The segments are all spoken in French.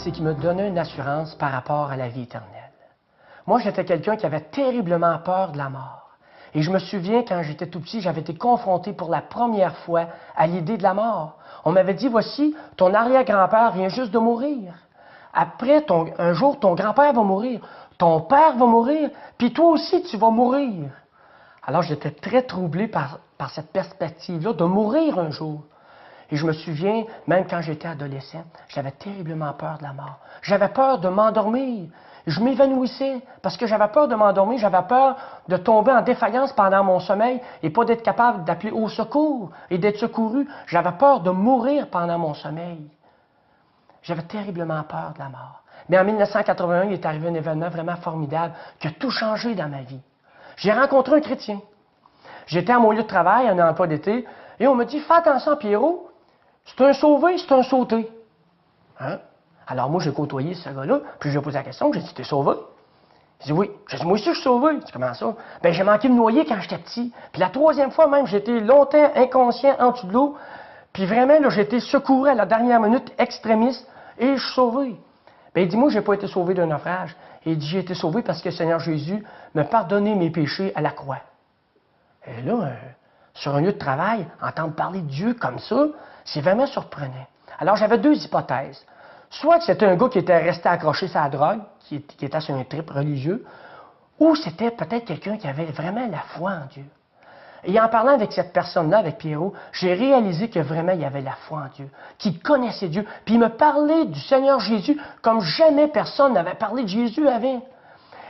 c'est qu'il me donnait une assurance par rapport à la vie éternelle. Moi, j'étais quelqu'un qui avait terriblement peur de la mort. Et je me souviens, quand j'étais tout petit, j'avais été confronté pour la première fois à l'idée de la mort. On m'avait dit, voici, ton arrière-grand-père vient juste de mourir. Après, un jour, ton grand-père va mourir, ton père va mourir, puis toi aussi, tu vas mourir. Alors, j'étais très troublé par cette perspective-là de mourir un jour. Et je me souviens, même quand j'étais adolescent, j'avais terriblement peur de la mort. J'avais peur de m'endormir. Je m'évanouissais parce que j'avais peur de m'endormir, j'avais peur de tomber en défaillance pendant mon sommeil et pas d'être capable d'appeler au secours et d'être secouru. J'avais peur de mourir pendant mon sommeil. J'avais terriblement peur de la mort. Mais en 1981, il est arrivé un événement vraiment formidable qui a tout changé dans ma vie. J'ai rencontré un chrétien. J'étais à mon lieu de travail, un emploi d'été, et on me dit, fais attention, Pierrot, c'est un sauvé, c'est un sauté. Hein? Alors moi, j'ai côtoyé ce gars-là, puis j'ai posé la question, j'ai dit, t'es sauvé? Il dit, oui. J'ai dit, moi aussi, je suis sauvé. C'est comment ça? Ben, j'ai manqué de noyer quand j'étais petit. Puis la troisième fois même, j'étais longtemps inconscient en dessous de l'eau, puis vraiment, là, j'ai été secouru à la dernière minute, extrémiste, et je suis sauvé. Ben, il dit, moi, j'ai pas été sauvé d'un naufrage. Et il dit, j'ai été sauvé parce que le Seigneur Jésus m'a pardonné mes péchés à la croix. Et là, sur un lieu de travail, entendre parler de Dieu comme ça, c'est vraiment surprenant. Alors, j'avais deux hypothèses. Soit que c'était un gars qui était resté accroché sur la drogue, qui était sur un trip religieux, ou c'était peut-être quelqu'un qui avait vraiment la foi en Dieu. Et en parlant avec cette personne-là, avec Pierrot, j'ai réalisé que vraiment il y avait la foi en Dieu, qu'il connaissait Dieu, puis il me parlait du Seigneur Jésus comme jamais personne n'avait parlé de Jésus avant.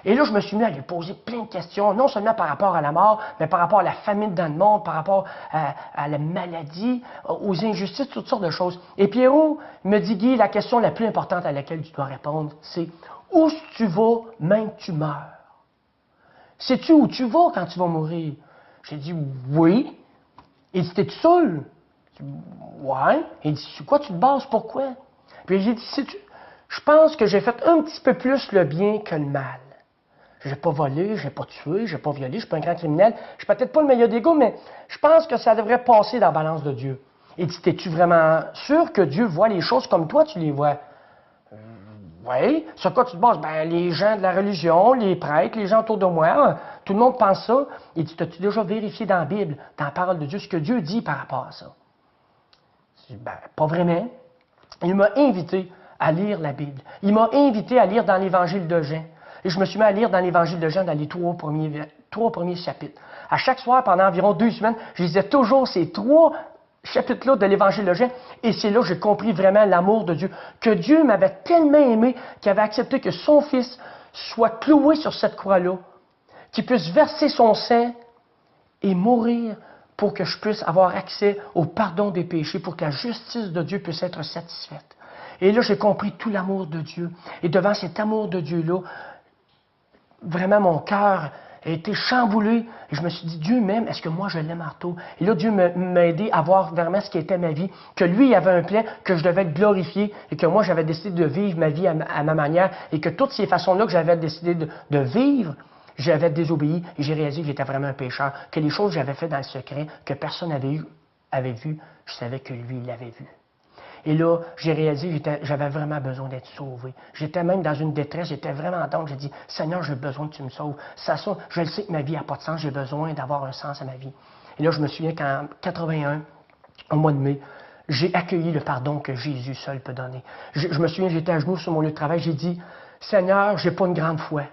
Et là, je me suis mis à lui poser plein de questions, non seulement par rapport à la mort, mais par rapport à la famine dans le monde, par rapport à la maladie, aux injustices, toutes sortes de choses. Et Pierrot me dit, Guy, la question la plus importante à laquelle tu dois répondre, c'est « Où tu vas, même que tu meurs? Sais-tu où tu vas quand tu vas mourir? » J'ai dit « Oui. » Il dit « T'es-tu sûr? » J'ai dit « Ouais. » Il dit « Sur quoi tu te bases? Pourquoi? » Puis j'ai dit « Sais-tu, je pense que j'ai fait un petit peu plus le bien que le mal. Je n'ai pas volé, je n'ai pas tué, je n'ai pas violé, je ne suis pas un grand criminel. Je ne suis peut-être pas le meilleur des gars, mais je pense que ça devrait passer dans la balance de Dieu. » Il dit, t'es-tu vraiment sûr que Dieu voit les choses comme toi tu les vois? Oui. Sur quoi tu te bases? Ben, les gens de la religion, les prêtres, les gens autour de moi, tout le monde pense ça. Il dit, t'as-tu déjà vérifié dans la Bible, dans la parole de Dieu, ce que Dieu dit par rapport à ça? Je dis, ben, pas vraiment. Il m'a invité à lire la Bible. Il m'a invité à lire dans l'Évangile de Jean. Et je me suis mis à lire dans l'Évangile de Jean, dans les trois premiers chapitres. À chaque soir, pendant environ 2 semaines, je lisais toujours ces 3 chapitres-là de l'Évangile de Jean. Et c'est là que j'ai compris vraiment l'amour de Dieu. Que Dieu m'avait tellement aimé qu'il avait accepté que son Fils soit cloué sur cette croix-là, qu'il puisse verser son sang et mourir pour que je puisse avoir accès au pardon des péchés, pour que la justice de Dieu puisse être satisfaite. Et là, j'ai compris tout l'amour de Dieu. Et devant cet amour de Dieu-là, vraiment, mon cœur a été chamboulé. Et je me suis dit, Dieu m'aime, est-ce que moi je l'aime en retour? Et là, Dieu m'a aidé à voir vraiment ce qui était ma vie, que lui, il avait un plan, que je devais être glorifié, et que moi, j'avais décidé de vivre ma vie à ma manière, et que toutes ces façons-là que j'avais décidé de vivre, j'avais désobéi, et j'ai réalisé que j'étais vraiment un pécheur, que les choses que j'avais faites dans le secret, que personne avait vu, je savais que lui, il l'avait vu. Et là, j'ai réalisé que j'avais vraiment besoin d'être sauvé. J'étais même dans une détresse, j'étais vraiment down. J'ai dit, Seigneur, j'ai besoin que tu me sauves. Je le sais que ma vie n'a pas de sens, j'ai besoin d'avoir un sens à ma vie. Et là, je me souviens qu'en 81, au mois de mai, j'ai accueilli le pardon que Jésus seul peut donner. Je me souviens, j'étais à genoux sur mon lieu de travail, j'ai dit, Seigneur, j'ai pas une grande foi,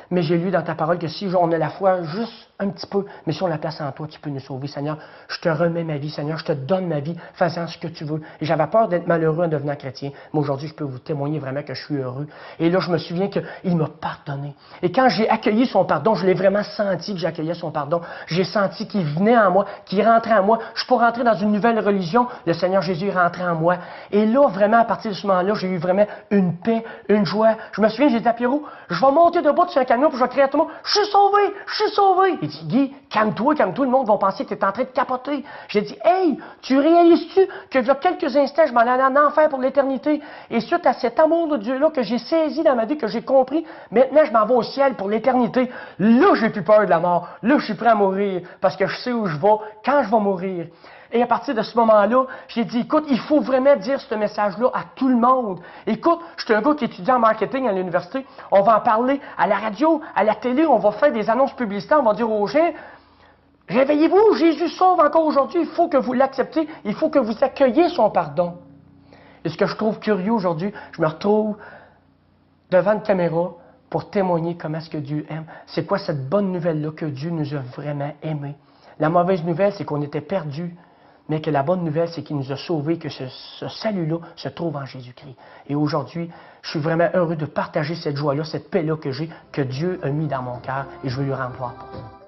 mais j'ai lu dans ta parole que si on a la foi juste un petit peu, mais si on la place en toi, tu peux nous sauver. Seigneur, je te remets ma vie. Seigneur, je te donne ma vie, faisant ce que tu veux. Et j'avais peur d'être malheureux en devenant chrétien, mais aujourd'hui, je peux vous témoigner vraiment que je suis heureux. Et là, je me souviens qu'il m'a pardonné. Et quand j'ai accueilli son pardon, je l'ai vraiment senti que j'accueillais son pardon. J'ai senti qu'il venait en moi, qu'il rentrait en moi. Je suis pas rentré dans une nouvelle religion. Le Seigneur Jésus est rentré en moi. Et là, vraiment, à partir de ce moment-là, j'ai eu vraiment une paix, une joie. Je me souviens, j'ai dit à Pierrot, je vais monter debout sur un camion, puis je vais crier à tout le monde, je suis sauvé, je suis sauvé. Il dit, Guy, calme-toi, le monde va penser que tu es en train de capoter. J'ai dit, hey, tu réalises-tu que il y a quelques instants, je m'en allais en enfer pour l'éternité? Et suite à cet amour de Dieu-là que j'ai saisi dans ma vie, que j'ai compris, maintenant je m'en vais au ciel pour l'éternité. Là, j'ai plus peur de la mort. Là, je suis prêt à mourir parce que je sais où je vais, quand je vais mourir. Et à partir de ce moment-là, j'ai dit, écoute, il faut vraiment dire ce message-là à tout le monde. Écoute, je suis un gars qui étudie en marketing à l'université. On va en parler à la radio, à la télé, on va faire des annonces publicitaires, on va dire aux gens, réveillez-vous, Jésus sauve encore aujourd'hui, il faut que vous l'acceptiez, il faut que vous accueilliez son pardon. Et ce que je trouve curieux aujourd'hui, je me retrouve devant une caméra pour témoigner comment est-ce que Dieu aime. C'est quoi cette bonne nouvelle-là que Dieu nous a vraiment aimés. La mauvaise nouvelle, c'est qu'on était perdus, mais que la bonne nouvelle, c'est qu'il nous a sauvés, que ce salut-là se trouve en Jésus-Christ. Et aujourd'hui, je suis vraiment heureux de partager cette joie-là, cette paix-là que j'ai, que Dieu a mis dans mon cœur, et je veux lui rendre gloire pour ça.